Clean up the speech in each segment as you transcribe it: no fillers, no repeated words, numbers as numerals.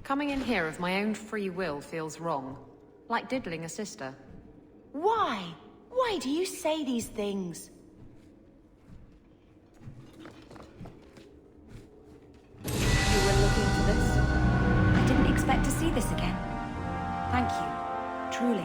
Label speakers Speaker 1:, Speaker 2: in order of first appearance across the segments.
Speaker 1: Coming in here of my own free will feels wrong. Like diddling a sister.
Speaker 2: Why? Why do you say these things? You were looking for this? I didn't expect to see this again. Thank you. Truly.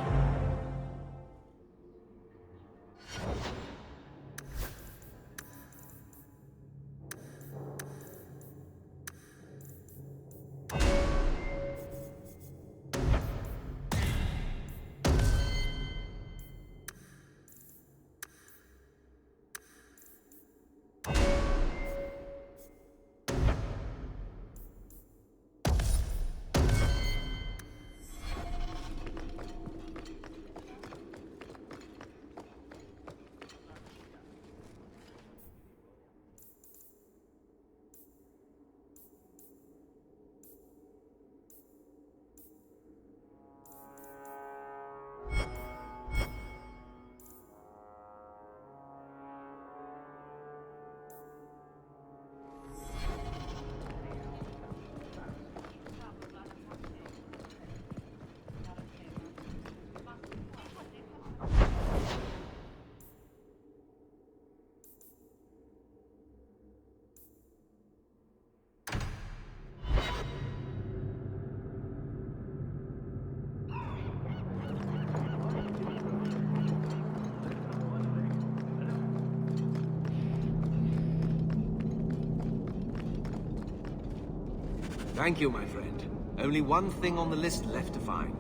Speaker 3: Thank you, my friend. Only one thing on the list left to find.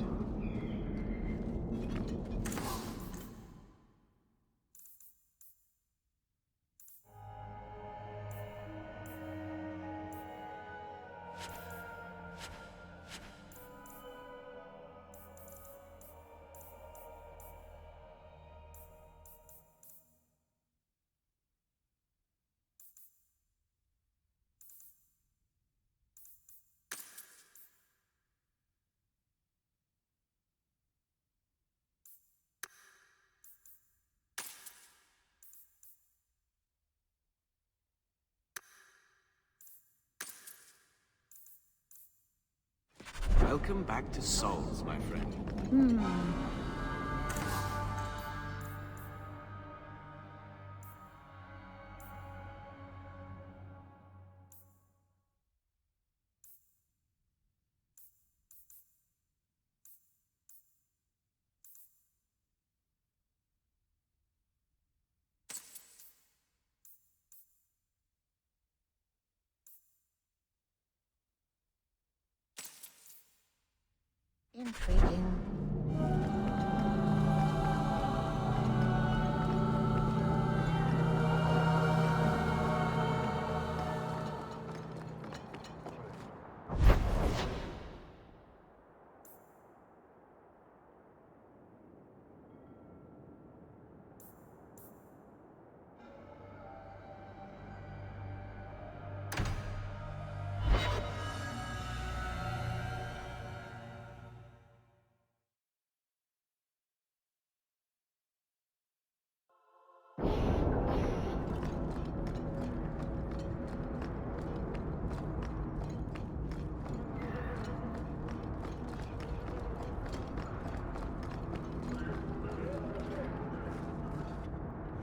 Speaker 3: Welcome back to Souls, my friend.
Speaker 2: Intriguing.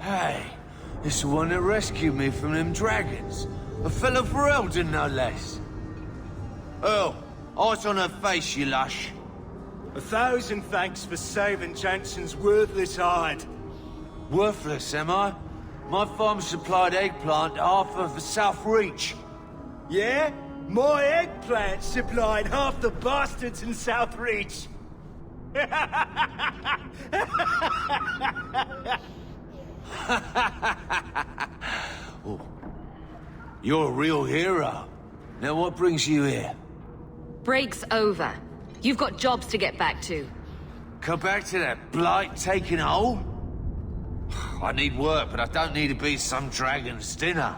Speaker 4: Hey, it's the one that rescued me from them dragons. A fellow for Eldon, no less. Earl, eyes on her face, you lush.
Speaker 5: 1,000 thanks for saving Jansen's worthless hide.
Speaker 4: Worthless, am I? My farm supplied eggplant to half of the South Reach.
Speaker 5: Yeah? My eggplant supplied half the bastards in South Reach.
Speaker 4: Oh, you're a real hero. Now what brings you here?
Speaker 1: Break's over. You've got jobs to get back to.
Speaker 4: Come back to that blight taking home? I need work, but I don't need to be some dragon's dinner.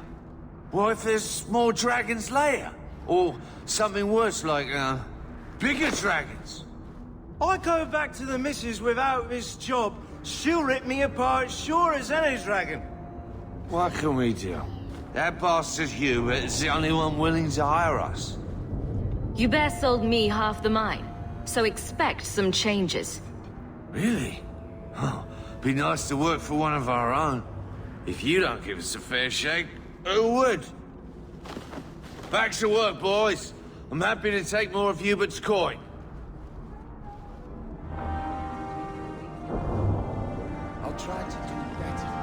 Speaker 4: What if there's more dragons later? Or something worse like, bigger dragons?
Speaker 5: I go back to the missus without this job, she'll rip me apart sure as any dragon.
Speaker 4: What can we do? That bastard Hubert is the only one willing to hire us.
Speaker 2: Hubert sold me half the mine, so expect some changes.
Speaker 4: Really? Oh, be nice to work for one of our own. If you don't give us a fair shake, who would? Back to work, boys. I'm happy to take more of Hubert's coin.
Speaker 3: I'll try to do better.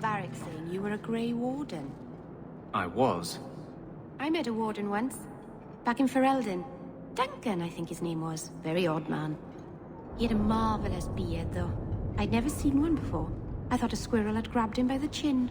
Speaker 2: Varric saying you were a Grey Warden.
Speaker 6: I was.
Speaker 2: I met a Warden once, back in Ferelden. Duncan, I think his name was. Very odd man. He had a marvelous beard, though. I'd never seen one before. I thought a squirrel had grabbed him by the chin.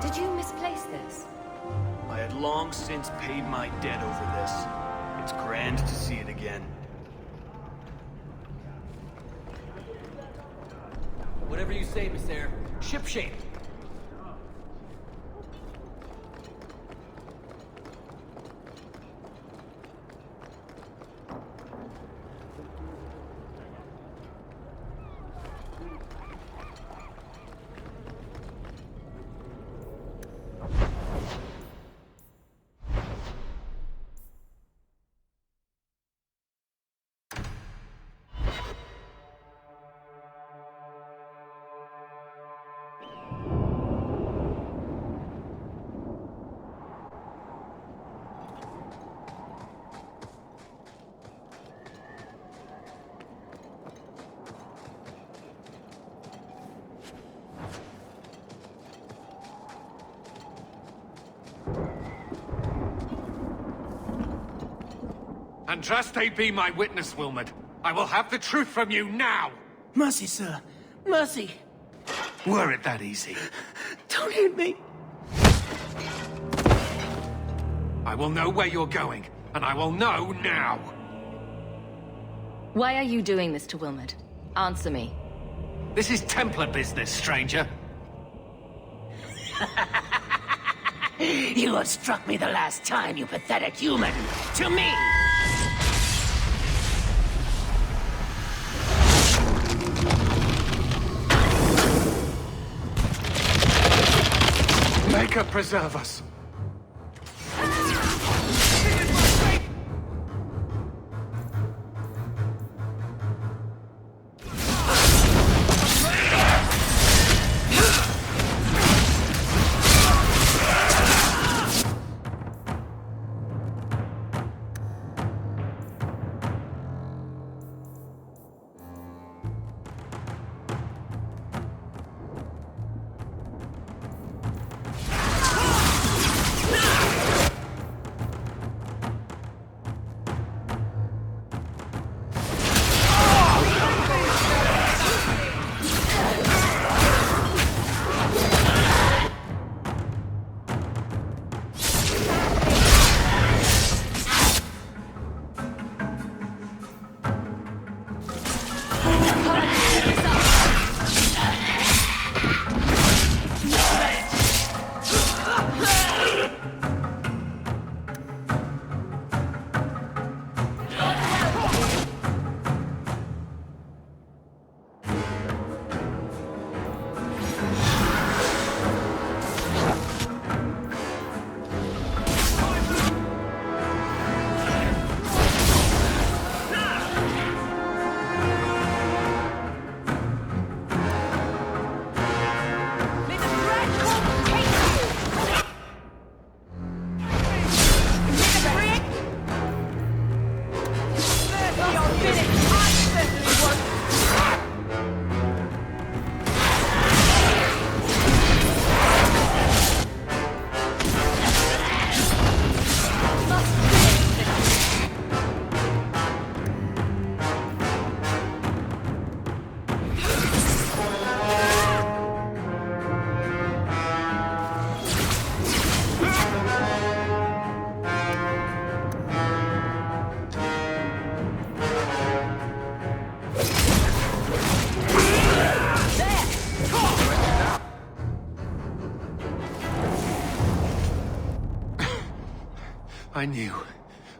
Speaker 2: Did you misplace this?
Speaker 5: I had long since paid my debt over this. It's grand to see it again.
Speaker 7: Whatever you say, Miss Air. Shipshape.
Speaker 8: Andraste be my witness, Wilmot. I will have the truth from you now!
Speaker 9: Mercy, sir.
Speaker 5: Mercy!
Speaker 4: Were it that easy?
Speaker 5: Don't hit me!
Speaker 6: I will know where you're going, and I will know now!
Speaker 8: Why are you doing this to Wilmot? Answer me.
Speaker 6: This is Templar business, stranger.
Speaker 9: You have struck me the last time, you pathetic human! To me!
Speaker 6: Maker preserve us.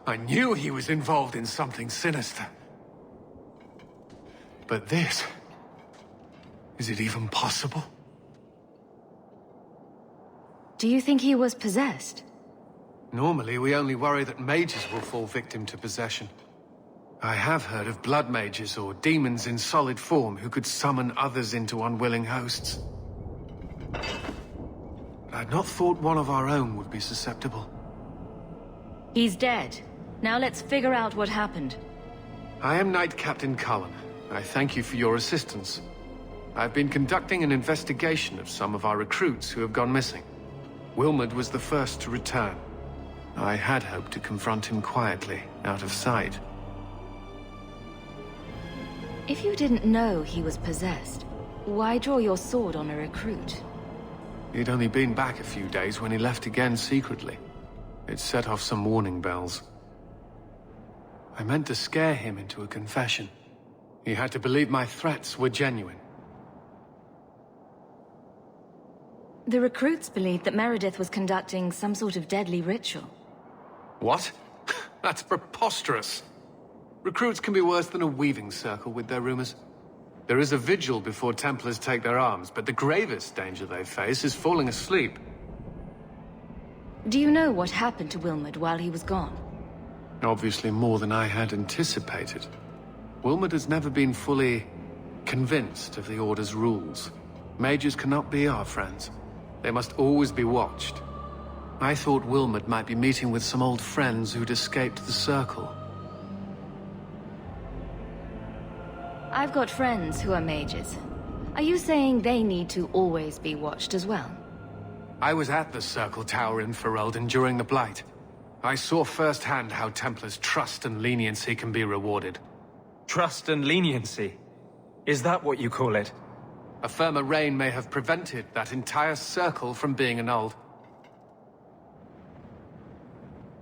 Speaker 6: I knew he was involved in something sinister. But this... is it even possible?
Speaker 8: Do you think he was possessed?
Speaker 6: Normally, we only worry that mages will fall victim to possession. I have heard of blood mages or demons in solid form who could summon others into unwilling hosts. But I'd not thought one of our own would be susceptible.
Speaker 8: He's dead. Now let's figure out what happened.
Speaker 6: I am Knight Captain Cullen. I thank you for your assistance. I've been conducting an investigation of some of our recruits who have gone missing. Wilmot was the first to return. I had hoped to confront him quietly, out of sight.
Speaker 8: If you didn't know he was possessed, why draw your sword on a recruit?
Speaker 6: He'd only been back a few days when he left again secretly. It set off some warning bells. I meant to scare him into a confession. He had to believe my threats were genuine.
Speaker 8: The recruits believed that Meredith was conducting some sort of deadly ritual.
Speaker 6: What? That's preposterous. Recruits can be worse than a weaving circle with their rumors. There is a vigil before Templars take their arms, but the gravest danger they face is falling asleep.
Speaker 8: Do you know what happened to Wilmot while he was gone?
Speaker 6: Obviously more than I had anticipated. Wilmot has never been fully convinced of the Order's rules. Mages cannot be our friends. They must always be watched. I thought Wilmot might be meeting with some old friends who'd escaped the Circle.
Speaker 8: I've got friends who are mages. Are you saying they need to always be watched as well?
Speaker 6: I was at the Circle Tower in Ferelden during the Blight. I saw firsthand how Templars' trust and leniency can be rewarded.
Speaker 10: Trust and leniency? Is that what you call it?
Speaker 6: A firmer rain may have prevented that entire circle from being annulled.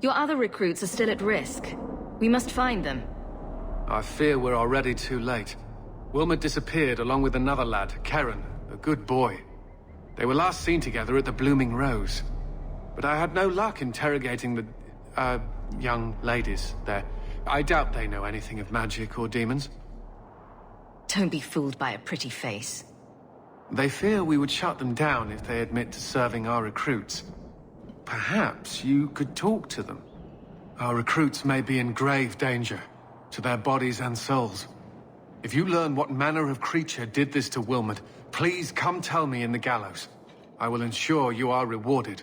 Speaker 8: Your other recruits are still at risk. We must find them.
Speaker 6: I fear we're already too late. Wilma disappeared along with another lad, Karen, a good boy. They were last seen together at the Blooming Rose. But I had no luck interrogating the, young ladies there. I doubt they know anything of magic or demons.
Speaker 8: Don't be fooled by a pretty face.
Speaker 6: They fear we would shut them down if they admit to serving our recruits. Perhaps you could talk to them. Our recruits may be in grave danger, to their bodies and souls. If you learn what manner of creature did this to Wilmot, please come tell me in the gallows. I will ensure you are rewarded.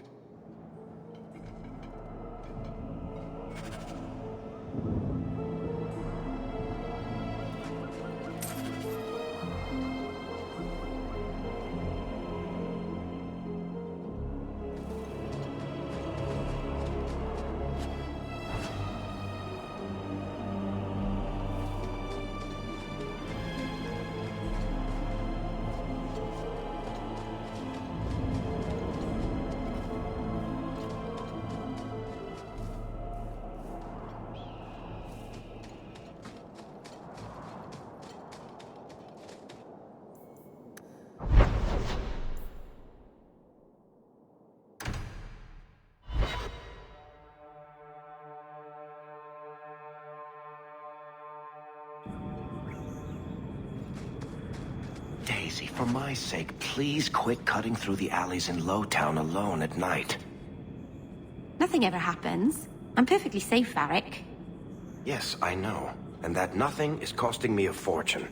Speaker 9: Daisy, for my sake, please quit cutting through the alleys in Lowtown alone at night.
Speaker 2: Nothing ever happens. I'm perfectly safe, Varric.
Speaker 9: Yes, I know. And that nothing is costing me a fortune.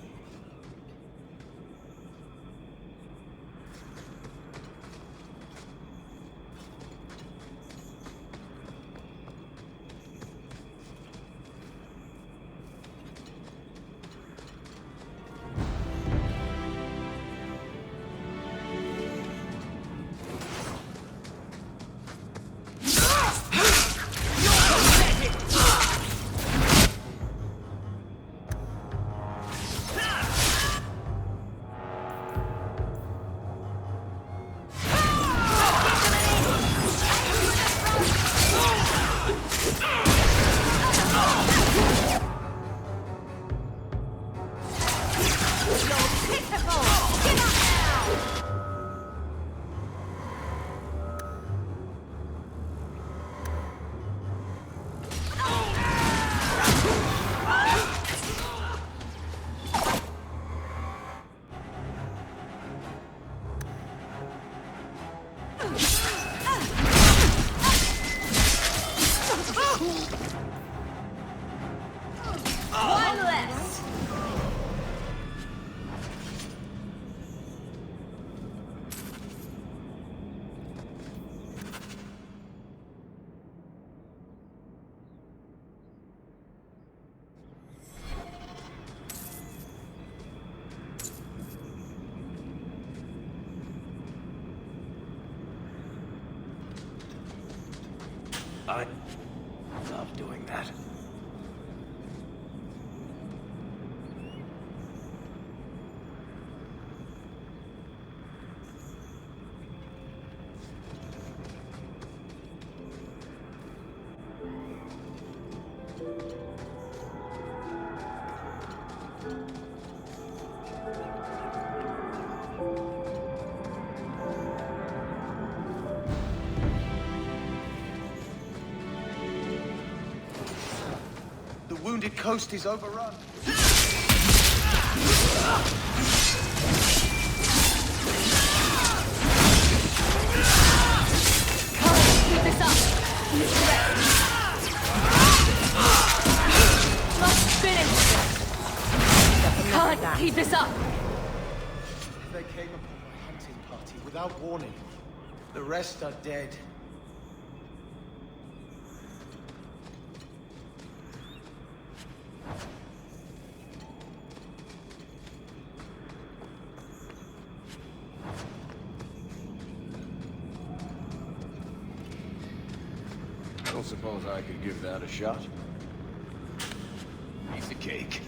Speaker 9: I love doing that.
Speaker 5: The wounded coast is overrun.
Speaker 8: Keep this up! Must finish! Can't keep this up!
Speaker 5: They came upon my hunting party without warning. The rest are dead.
Speaker 3: I don't suppose I could give that a shot. Piece of cake.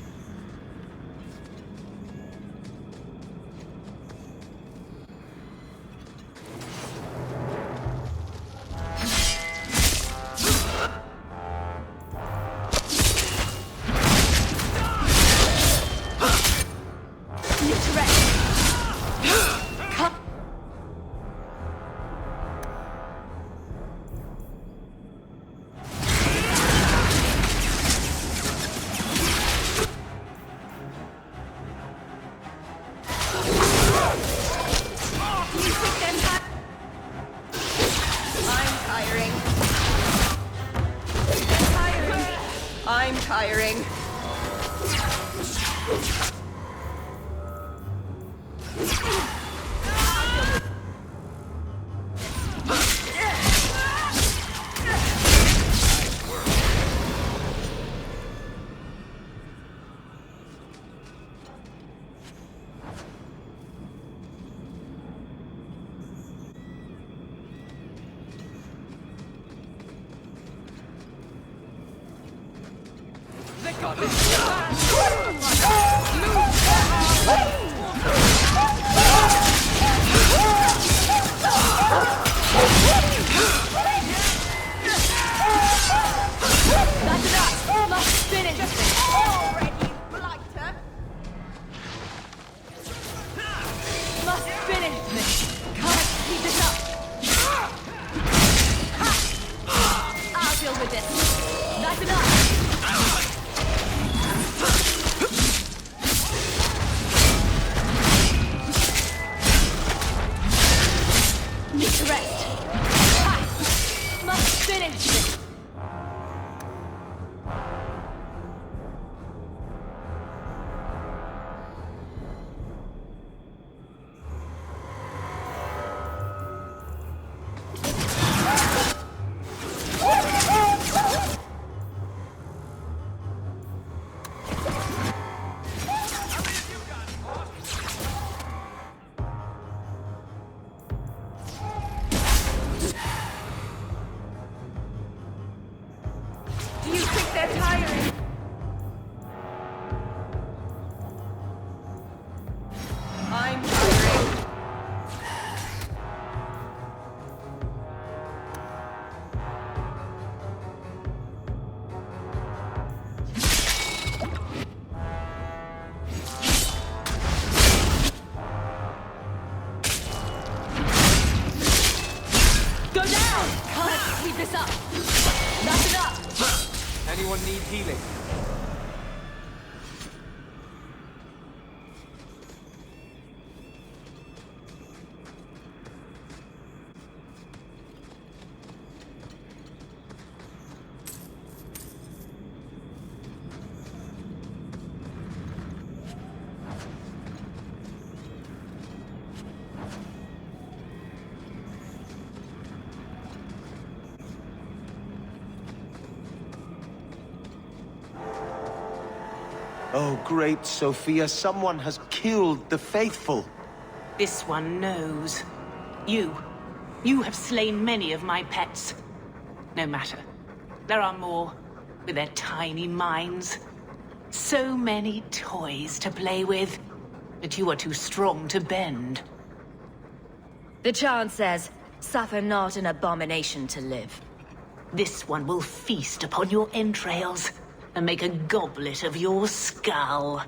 Speaker 10: I'm tiring.
Speaker 7: Anyone need healing?
Speaker 9: Oh, great Sophia, someone has killed the faithful.
Speaker 11: This one knows. You have slain many of my pets. No matter. There are more, with their tiny minds. So many toys to play with, but you are too strong to bend.
Speaker 8: The chant says, suffer not an abomination to live.
Speaker 11: This one will feast upon your entrails, and make a goblet of your skull.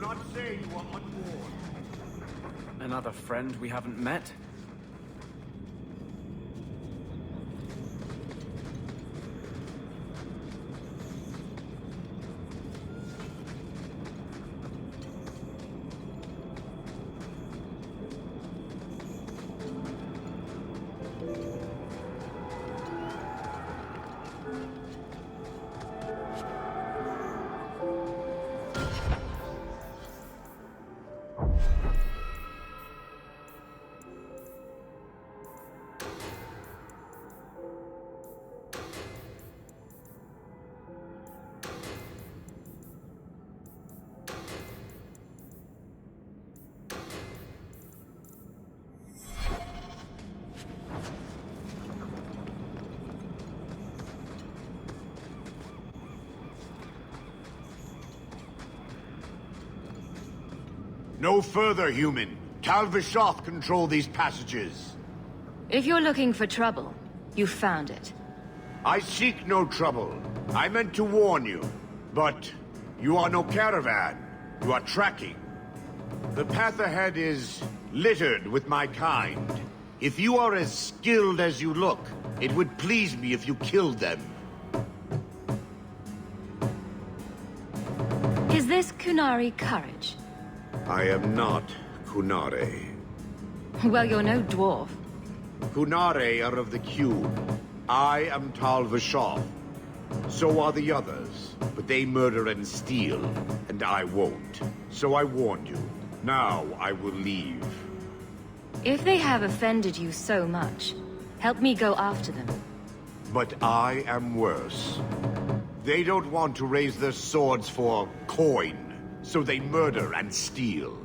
Speaker 5: not say you are unwarned.
Speaker 7: Another friend we haven't met?
Speaker 5: No further, human. Tal Vishoth control these passages.
Speaker 8: If you're looking for trouble, you found it.
Speaker 5: I seek no trouble. I meant to warn you. But you are no caravan. You are tracking. The path ahead is littered with my kind. If you are as skilled as you look, it would please me if you killed them.
Speaker 8: Is this Kunari courage?
Speaker 5: I am not Kunare.
Speaker 8: Well, you're no dwarf.
Speaker 5: Kunare are of the cube. I am Tal Vishoth. So are the others, but they murder and steal, and I won't. So I warned you. Now I will leave.
Speaker 8: If they have offended you so much, help me go after them.
Speaker 5: But I am worse. They don't want to raise their swords for coin, so they murder and steal.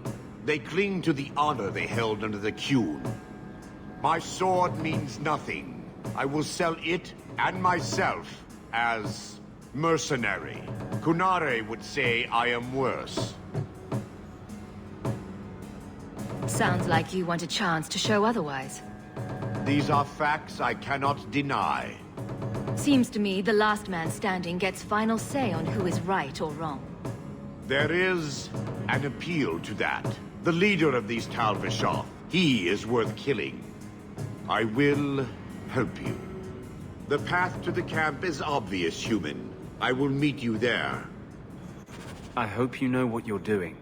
Speaker 5: They cling to the honor they held under the Qun. My sword means nothing. I will sell it and myself as mercenary. Kunare would say I am worse.
Speaker 8: Sounds like you want a chance to show otherwise.
Speaker 5: These are facts I cannot deny.
Speaker 8: Seems to me the last man standing gets final say on who is right or wrong.
Speaker 5: There is an appeal to that. The leader of these Tal Vishoth, he is worth killing. I will help you. The path to the camp is obvious, human. I will meet you there.
Speaker 7: I hope you know what you're doing.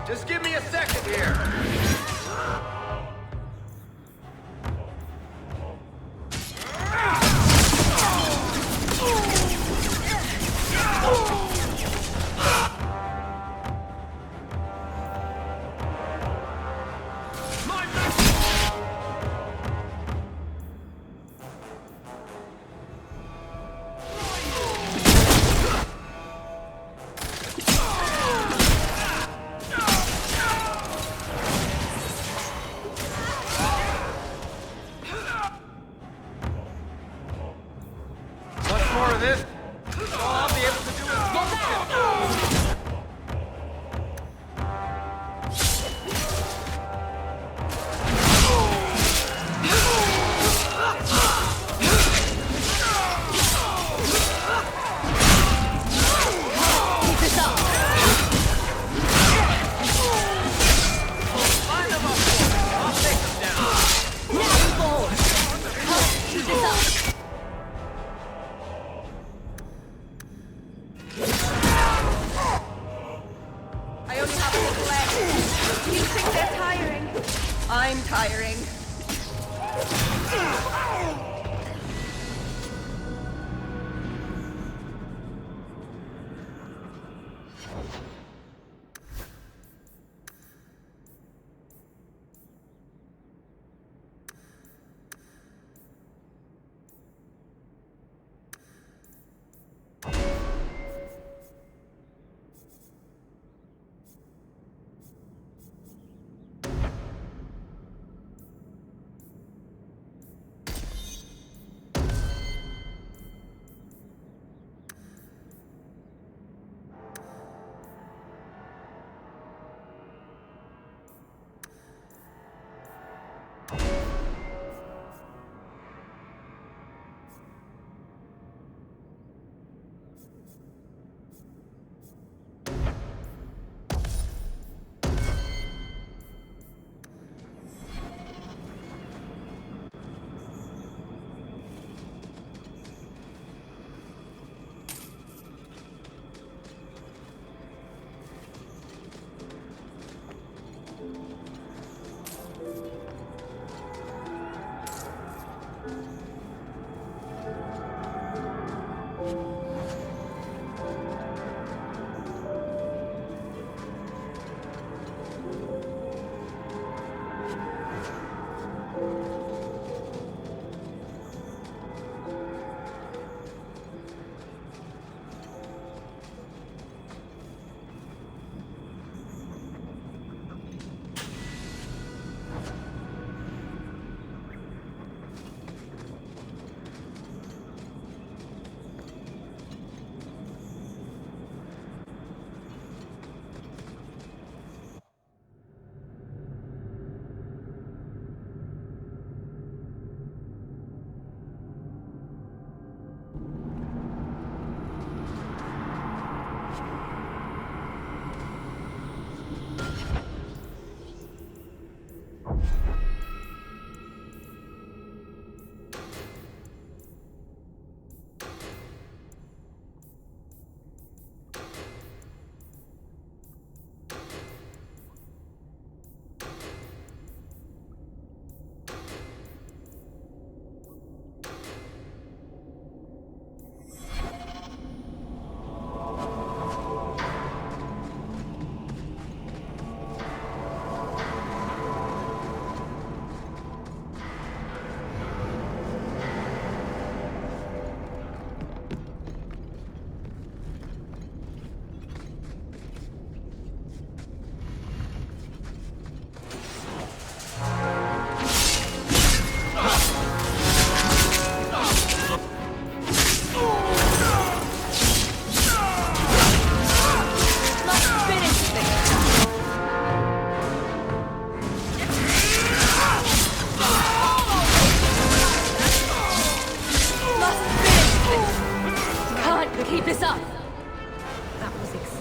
Speaker 3: Just give me a second here.
Speaker 10: I'm tiring.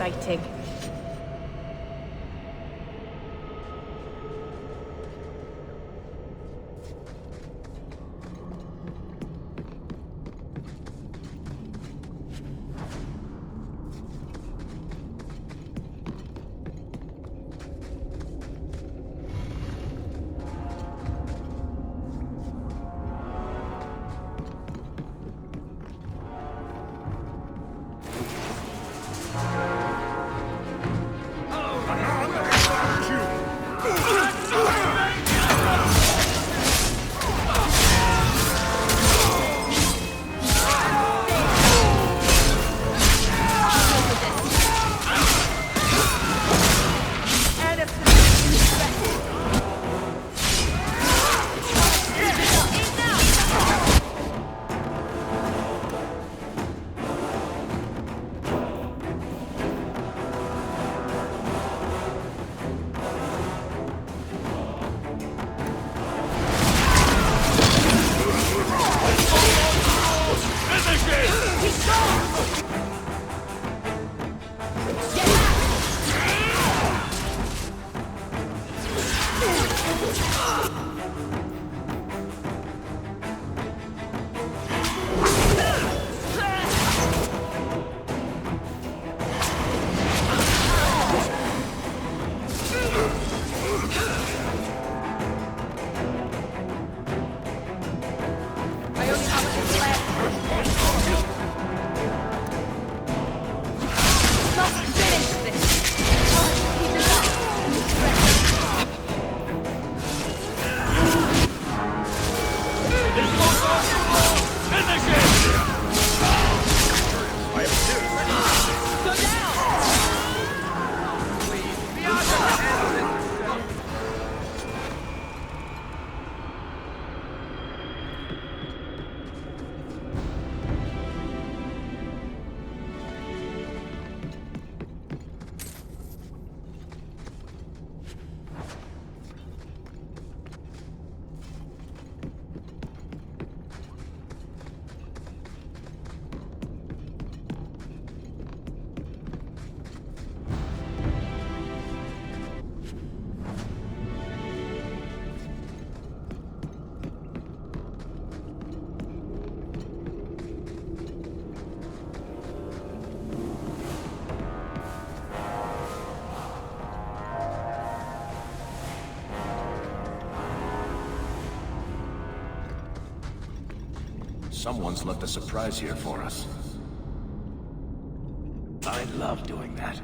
Speaker 2: exciting.
Speaker 9: Someone's left a surprise here for us. I love doing that.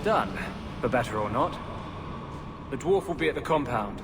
Speaker 7: Done, for better or not. The dwarf will be at the compound.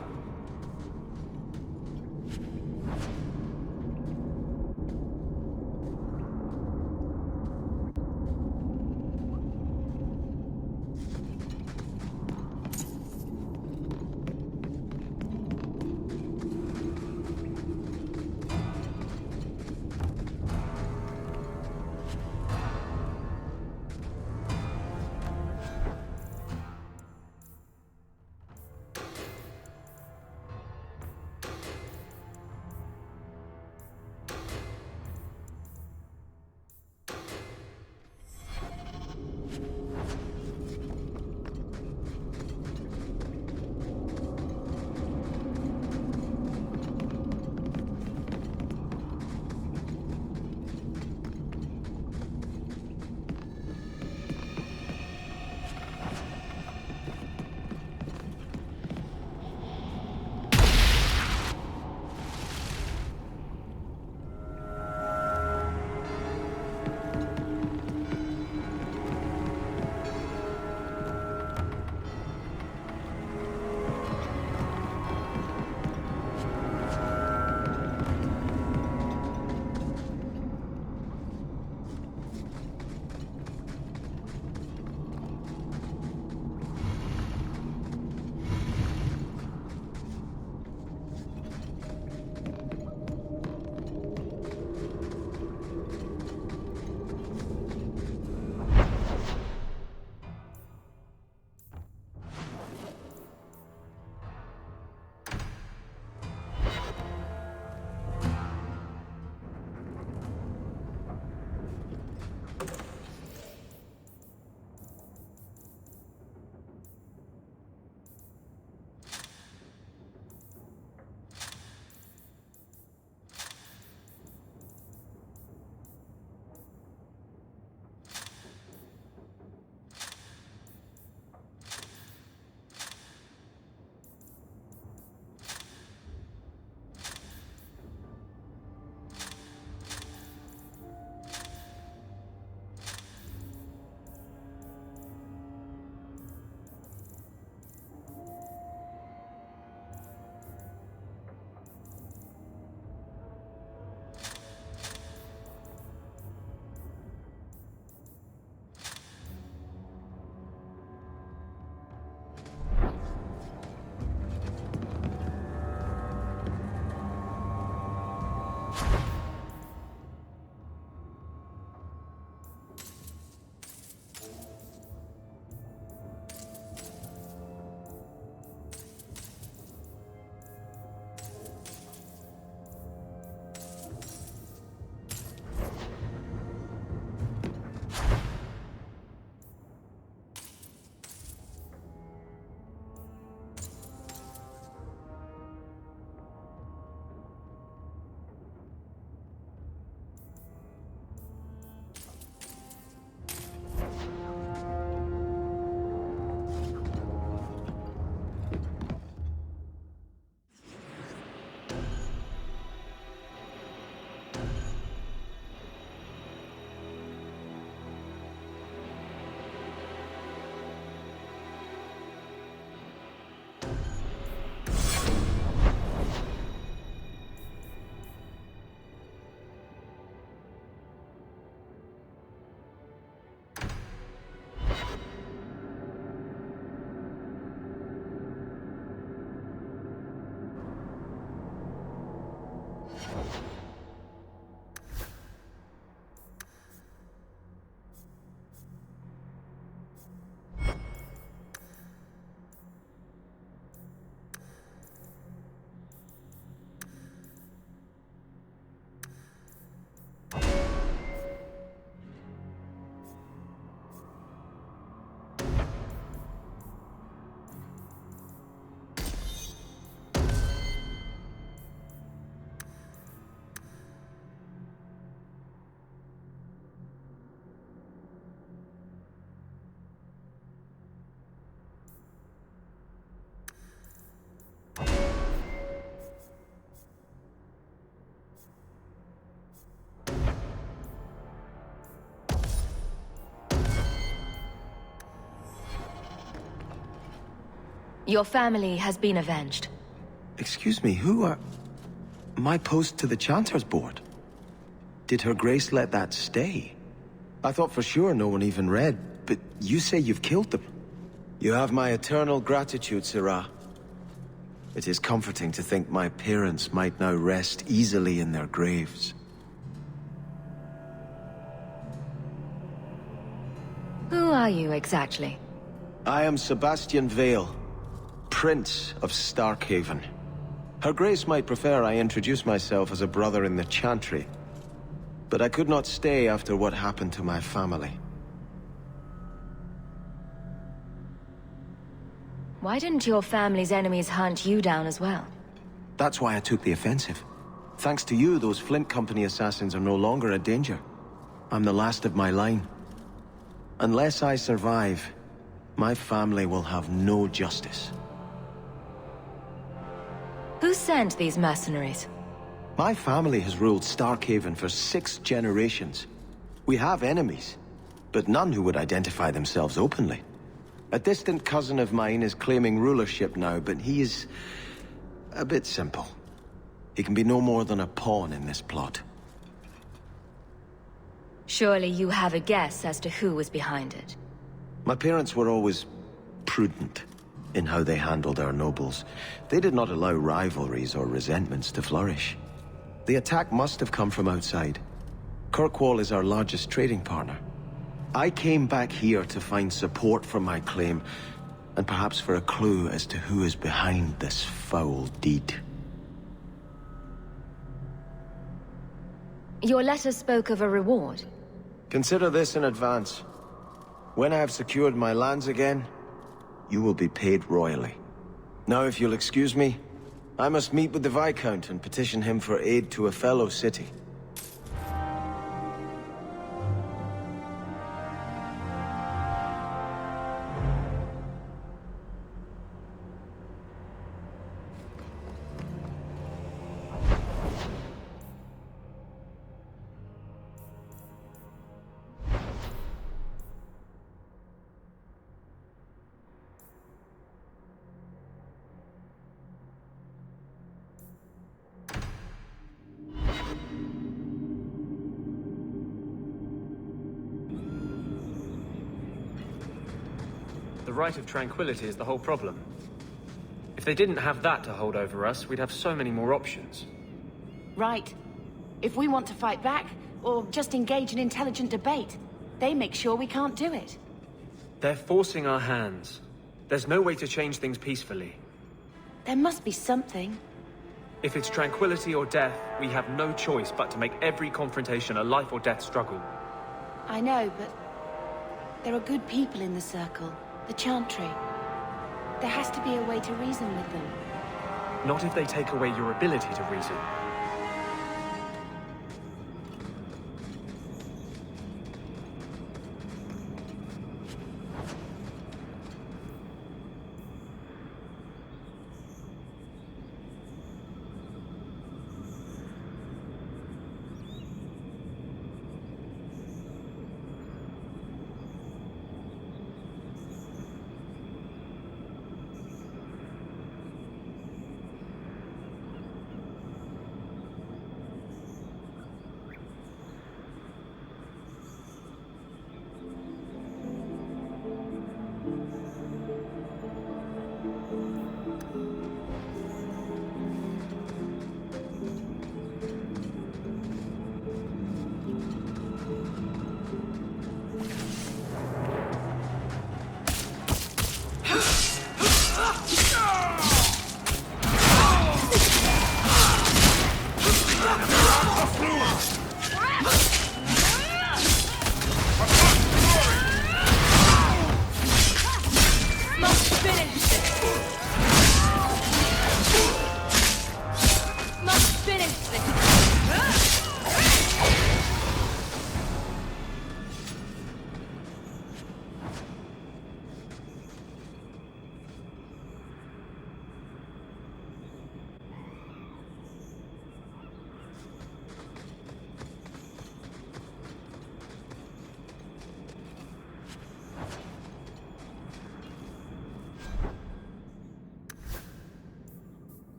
Speaker 8: Your family has been avenged.
Speaker 9: Excuse me, who are... My post to the Chanter's board? Did Her Grace let that stay? I thought for sure no one even read, but you say you've killed them. You have my eternal gratitude, Sirrah. It is comforting to think my parents might now rest easily in their graves.
Speaker 8: Who are you exactly?
Speaker 9: I am Sebastian Vale, Prince of Starkhaven. Her Grace might prefer I introduce myself as a brother in the Chantry, but I could not stay after what happened to my family.
Speaker 8: Why didn't your family's enemies hunt you down as well?
Speaker 9: That's why I took the offensive. Thanks to you, those Flint Company assassins are no longer a danger. I'm the last of my line. Unless I survive, my family will have no justice.
Speaker 8: Who sent these mercenaries?
Speaker 9: My family has ruled Starkhaven for 6 generations. We have enemies, but none who would identify themselves openly. A distant cousin of mine is claiming rulership now, but he is a bit simple. He can be no more than a pawn in this plot.
Speaker 8: Surely you have a guess as to who was behind it.
Speaker 9: My parents were always prudent in how they handled our nobles. They did not allow rivalries or resentments to flourish. The attack must have come from outside. Kirkwall is our largest trading partner. I came back here to find support for my claim, and perhaps for a clue as to who is behind this foul deed.
Speaker 8: Your letter spoke of a reward.
Speaker 9: Consider this in advance. When I have secured my lands again, you will be paid royally. Now, if you'll excuse me, I must meet with the Viscount and petition him for aid to a fellow city.
Speaker 7: The right of tranquility is the whole problem. If they didn't have that to hold over us, we'd have so many more options.
Speaker 2: Right. If we want to fight back, or just engage in intelligent debate, they make sure we can't do it.
Speaker 7: They're forcing our hands. There's no way to change things peacefully.
Speaker 2: There must be something.
Speaker 7: If it's tranquility or death, we have no choice but to make every confrontation a life or death struggle.
Speaker 2: I know, but there are good people in the Circle. The Chantry. There has to be a way to reason with them.
Speaker 7: Not if they take away your ability to reason.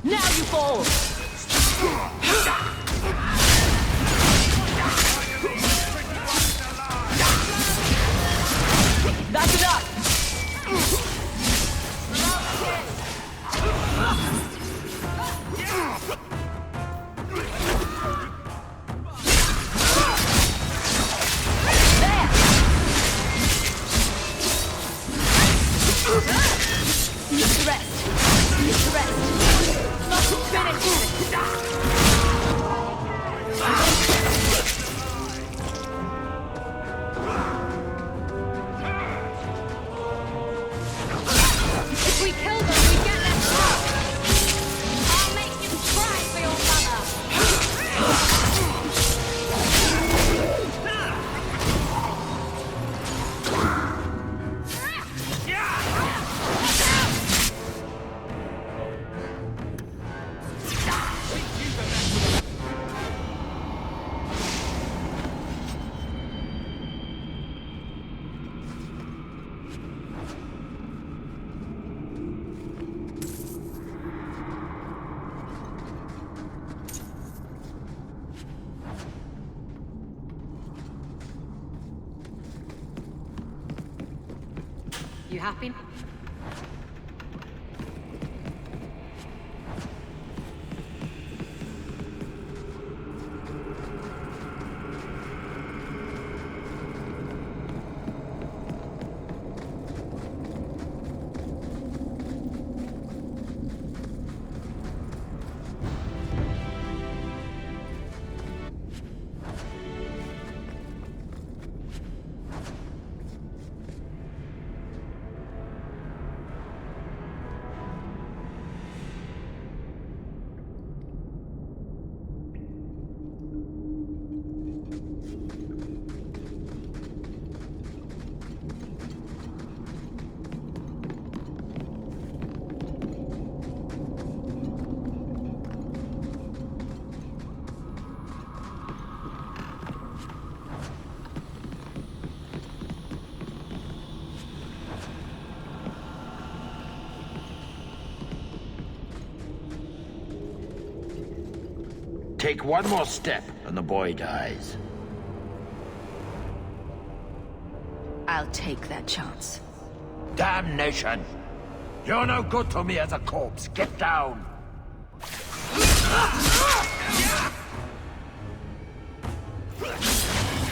Speaker 8: Now you fall! That's enough! Need to rest. Need to rest. Not finished. If we kill them, we get less stuff. I'll make you cry for your mother.
Speaker 1: You happy?
Speaker 4: Take one more step, and the boy dies.
Speaker 8: I'll take that chance.
Speaker 4: Damnation! You're no good to me as a corpse. Get down!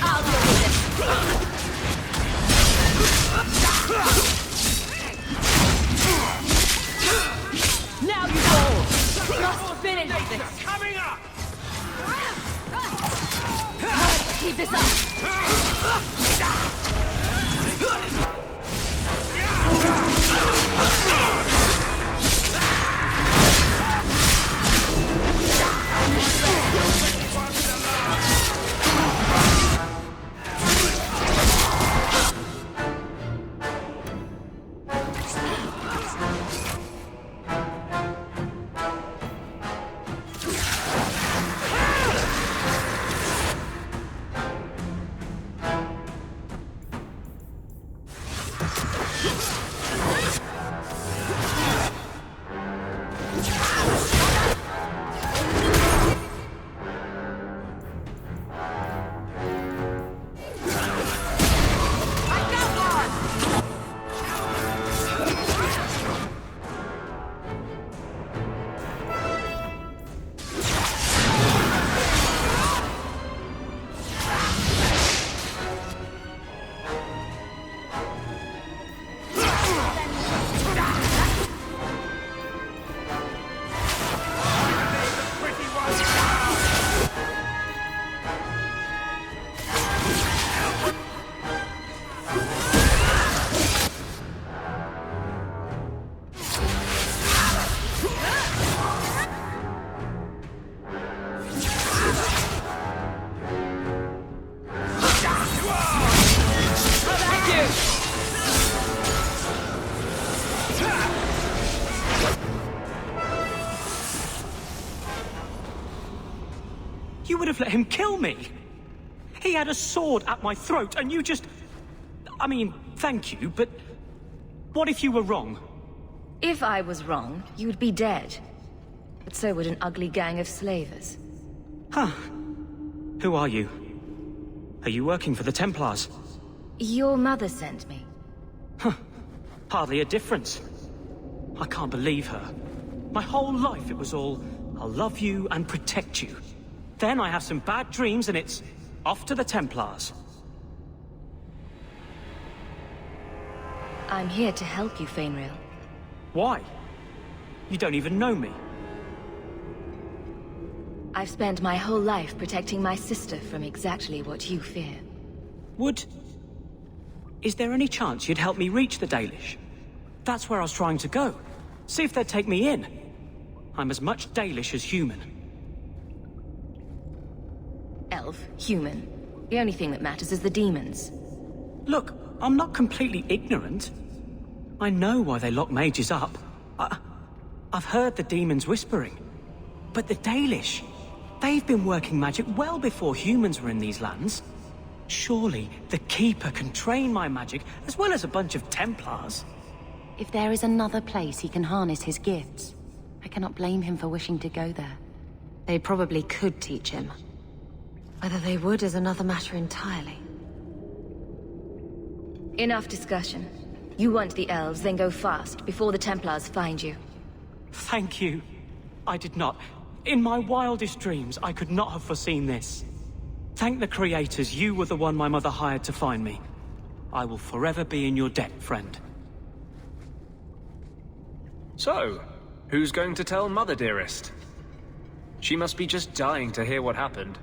Speaker 8: I'll deal with this. Now you fall! Must finish this!
Speaker 4: Coming up!
Speaker 8: Keep this up!
Speaker 10: would have let him kill me. He had a sword at my throat, and you just... I mean, thank you, but... what if you were wrong?
Speaker 8: If I was wrong, you'd be dead. But so would an ugly gang of slavers.
Speaker 10: Huh. Who are you? Are you working for the Templars?
Speaker 8: Your mother sent me.
Speaker 10: Huh. Hardly a difference. I can't believe her. My whole life it was all, I'll love you and protect you. Then I have some bad dreams and it's off to the Templars.
Speaker 8: I'm here to help you, Fainrail.
Speaker 10: Why? You don't even know me.
Speaker 8: I've spent my whole life protecting my sister from exactly what you fear.
Speaker 10: Is there any chance you'd help me reach the Dalish? That's where I was trying to go. See if they'd take me in. I'm as much Dalish as human.
Speaker 8: Elf, human. The only thing that matters is the demons.
Speaker 10: Look, I'm not completely ignorant. I know why they lock mages up. I've heard the demons whispering. But the Dalish, they've been working magic well before humans were in these lands. Surely the Keeper can train my magic as well as a bunch of Templars.
Speaker 2: If there is another place he can harness his gifts, I cannot blame him for wishing to go there.
Speaker 12: They probably could teach him. Whether they would is another matter entirely.
Speaker 8: Enough discussion. You want the elves, then go fast, before the Templars find you.
Speaker 10: Thank you. I did not. In my wildest dreams, I could not have foreseen this. Thank the creators, you were the one my mother hired to find me. I will forever be in your debt, friend.
Speaker 7: So, who's going to tell Mother Dearest? She must be just dying to hear what happened.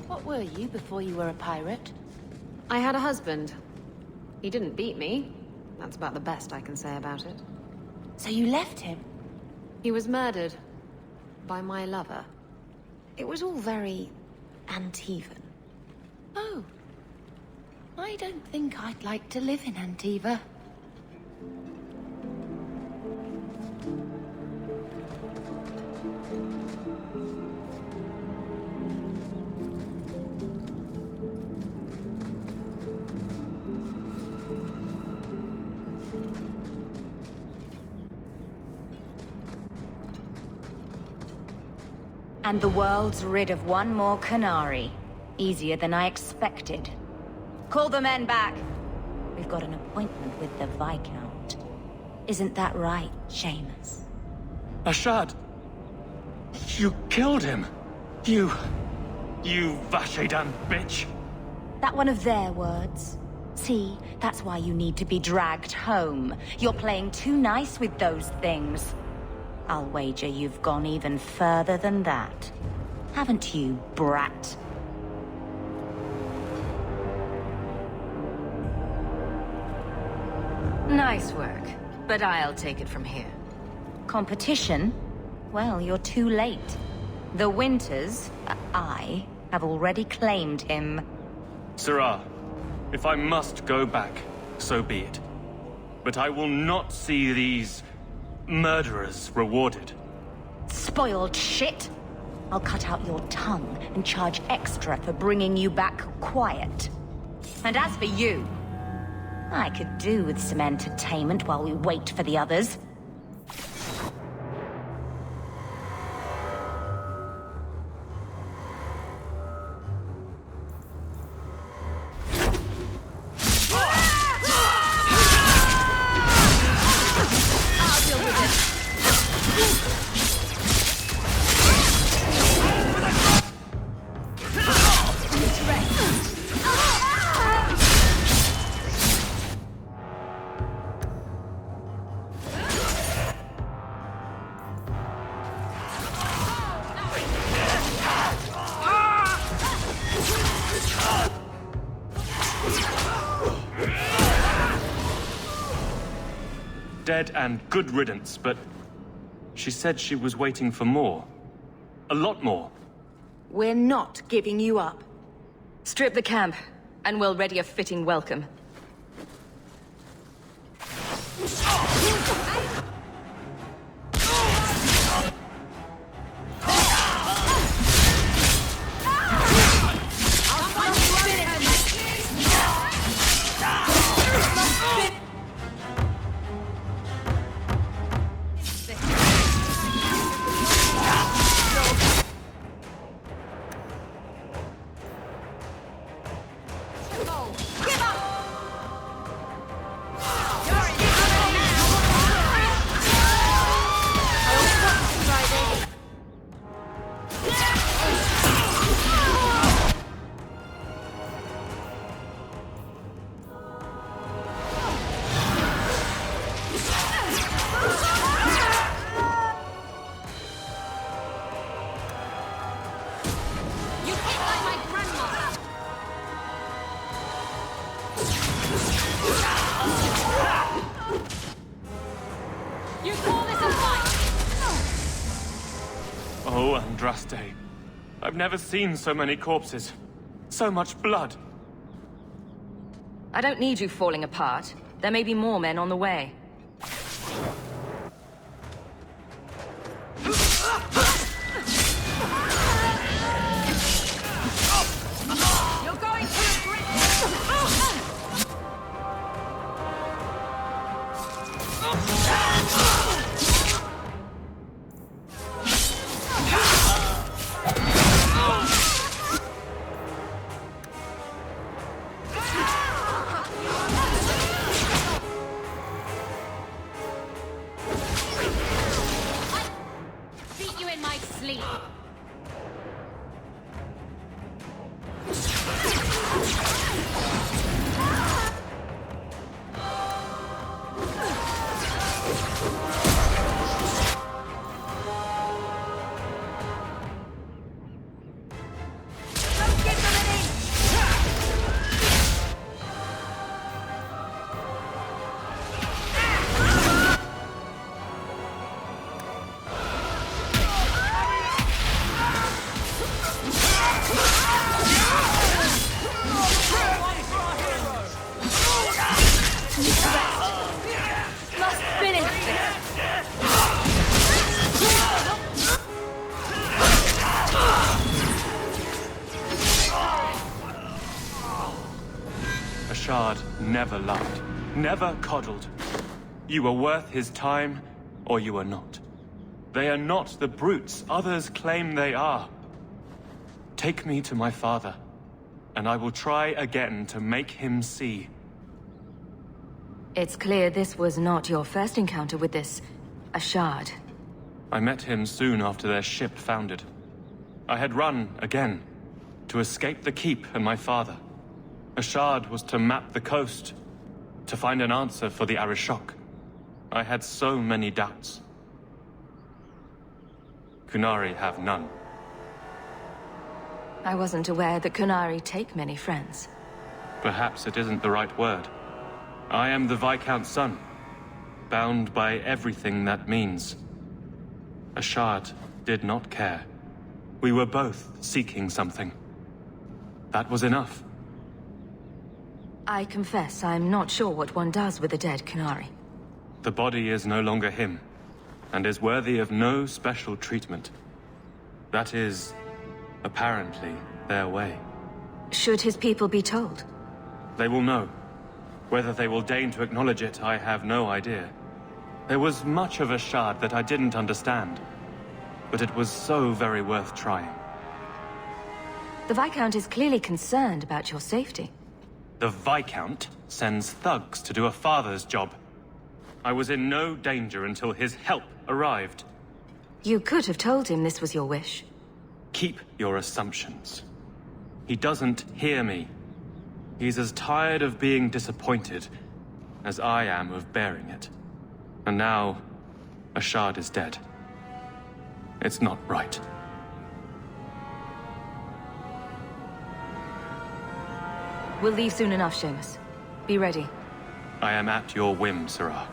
Speaker 2: What were you before you were a pirate?
Speaker 12: I had a husband. He didn't beat me. That's about the best I can say about it.
Speaker 2: So you left him?
Speaker 12: He was murdered. By my lover. It was all very... Antivan.
Speaker 2: Oh. I don't think I'd like to live in Antiva.
Speaker 8: And the world's rid of one more Kunari. Easier than I expected. Call the men back. We've got an appointment with the Viscount. Isn't that right, Seamus?
Speaker 10: Ashad! You killed him! You Vashedan bitch!
Speaker 8: That one of their words? See, that's why you need to be dragged home. You're playing too nice with those things. I'll wager you've gone even further than that. Haven't you, brat?
Speaker 1: Nice work, but I'll take it from here.
Speaker 8: Competition? Well, you're too late. The Winters, I, have already claimed him.
Speaker 7: Sirrah, if I must go back, so be it. But I will not see these murderers rewarded.
Speaker 8: Spoiled shit! I'll cut out your tongue and charge extra for bringing you back quiet. And as for you, I could do with some entertainment while we wait for the others.
Speaker 7: Dead and good riddance, but she said she was waiting for more. A lot more.
Speaker 1: We're not giving you up. Strip the camp, and we'll ready a fitting welcome.
Speaker 7: Oh, Andraste. I've never seen so many corpses. So much blood.
Speaker 1: I don't need you falling apart. There may be more men on the way. You're going to regret
Speaker 7: never loved, never coddled. You were worth his time, or you are not. They are not the brutes others claim they are. Take me to my father, and I will try again to make him see.
Speaker 1: It's clear this was not your first encounter with this Ashard.
Speaker 7: I met him soon after their ship foundered. I had run again, to escape the keep and my father. Ashard was to map the coast, to find an answer for the Arishok. I had so many doubts. Kunari have none.
Speaker 1: I wasn't aware that Kunari take many friends.
Speaker 7: Perhaps it isn't the right word. I am the Viscount's son, bound by everything that means. Ashad did not care. We were both seeking something. That was enough.
Speaker 1: I confess I'm not sure what one does with a dead Kunari.
Speaker 7: The body is no longer him, and is worthy of no special treatment. That is, apparently, their way.
Speaker 1: Should his people be told?
Speaker 7: They will know. Whether they will deign to acknowledge it, I have no idea. There was much of Ashad that I didn't understand, but it was so very worth trying.
Speaker 1: The Viscount is clearly concerned about your safety.
Speaker 7: The Viscount sends thugs to do a father's job. I was in no danger until his help arrived.
Speaker 1: You could have told him this was your wish.
Speaker 7: Keep your assumptions. He doesn't hear me. He's as tired of being disappointed as I am of bearing it. And now, Ashad is dead. It's not right.
Speaker 1: We'll leave soon enough, Seamus. Be ready.
Speaker 7: I am at your whim, Sirrah.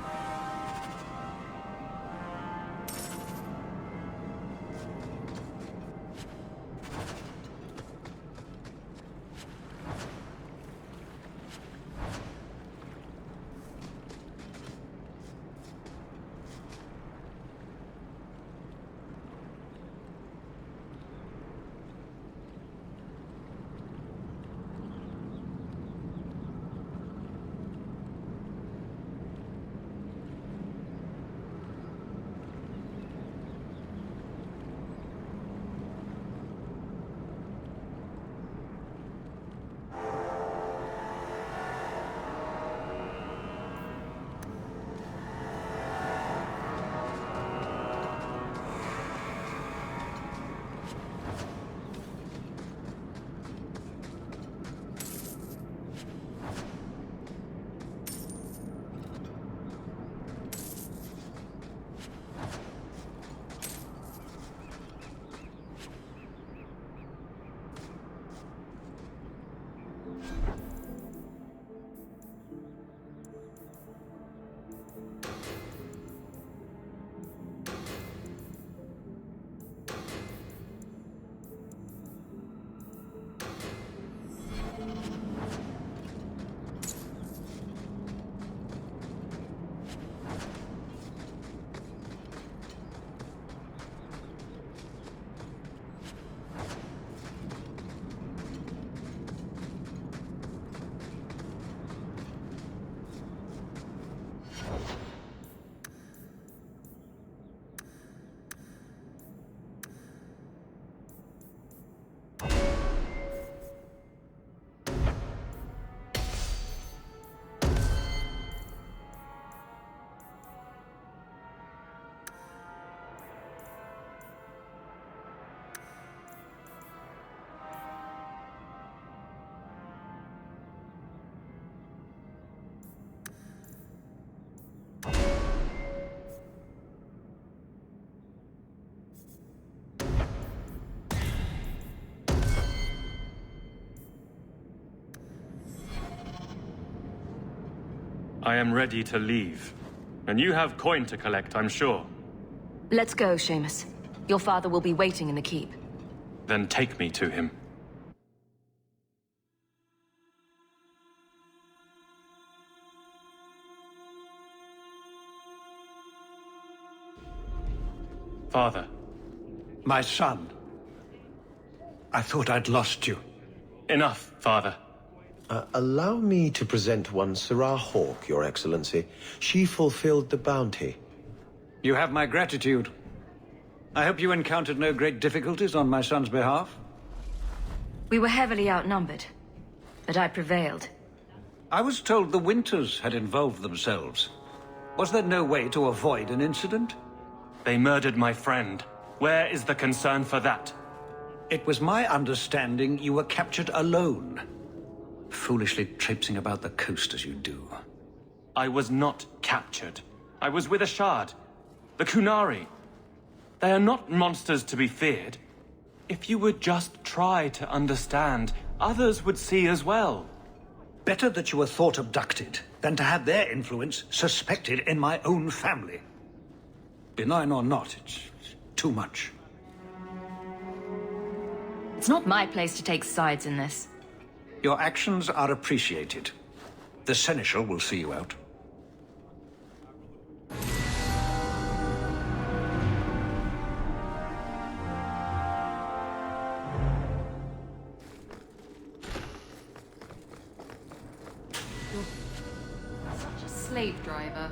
Speaker 7: I am ready to leave. And you have coin to collect, I'm sure.
Speaker 1: Let's go, Seamus. Your father will be waiting in the keep.
Speaker 7: Then take me to him. Father.
Speaker 13: My son. I thought I'd lost you.
Speaker 7: Enough, Father.
Speaker 9: Allow me to present one Sirrah Hawk, Your Excellency. She fulfilled the bounty.
Speaker 13: You have my gratitude. I hope you encountered no great difficulties on my son's behalf.
Speaker 1: We were heavily outnumbered, but I prevailed.
Speaker 13: I was told the Winters had involved themselves. Was there no way to avoid an incident?
Speaker 7: They murdered my friend. Where is the concern for that?
Speaker 13: It was my understanding you were captured alone. Foolishly traipsing about the coast as you do.
Speaker 7: I was not captured. I was with Ashad. The Kunari. They are not monsters to be feared. If you would just try to understand, others would see as well.
Speaker 13: Better that you were thought abducted than to have their influence suspected in my own family. Benign or not, it's too much.
Speaker 1: It's not my place to take sides in this.
Speaker 13: Your actions are appreciated. The Seneschal will see you out.
Speaker 12: Such a slave driver.